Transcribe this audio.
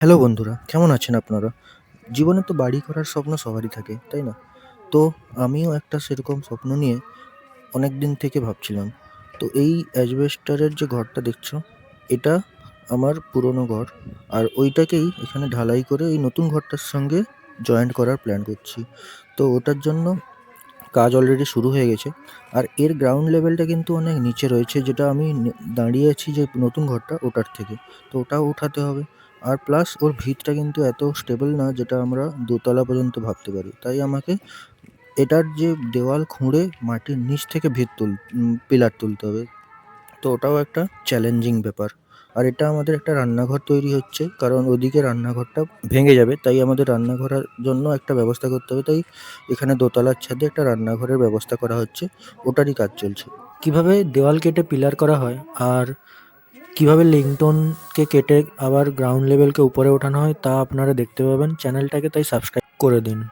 Hello বন্ধুরা, কেমন আছেন আপনারা? জীবনে তো বাড়ি করার স্বপ্ন সবারই থাকে, তাই না? তো আমিও একটা সেরকম স্বপ্ন নিয়ে অনেকদিন থেকে ভাবছিলাম। তো এই অ্যাজবেস্টরের যে ঘরটা দেখছো, এটা আমার পুরনো ঘর। আর ওইটাকেই এখানে ঢালাই করে এই নতুন ঘরটার সঙ্গে জয়েন্ট করার প্ল্যান করছি। তো ওটার জন্য কাজ অলরেডি শুরু হয়ে গেছে। আর এর গ্রাউন্ড লেভেলটা কিন্তু অনেক নিচে রয়েছে, যেটা আমি দাঁড়িয়ে আছি যে নতুন ঘরটা ওটার থেকে। তো ওটাও উঠাতে হবে। আর প্লাস ওর ভিতটা কিন্তু এত স্টেবল না যেটা আমরা দোতলা পর্যন্ত ভাবতে পারি। তাই আমাকে এটার যে দেওয়াল খুঁড়ে মাটির নিচ থেকে পিলার তুলতে হবে। তো ওটাও একটা চ্যালেঞ্জিং ব্যাপার। আর এটা আমাদের একটা রান্নাঘর তৈরি হচ্ছে, কারণ ওদিকে রান্নাঘরটা ভেঙে যাবে। তাই আমাদের রান্নাঘরের জন্য একটা ব্যবস্থা করতে হবে। তাই এখানে দোতলার ছাদে একটা রান্নাঘরের ব্যবস্থা করা হচ্ছে। ওটারই কাজ চলছে। কিভাবে দেওয়াল কেটে পিলার করা হয় আর কিভাবে লিংটনকে কেটে আবার গ্রাউন্ড লেভেলকে উপরে ওঠানো হয় তা আপনারা দেখতে পাবেন। চ্যানেলটাকে তাই সাবস্ক্রাইব করে দিন।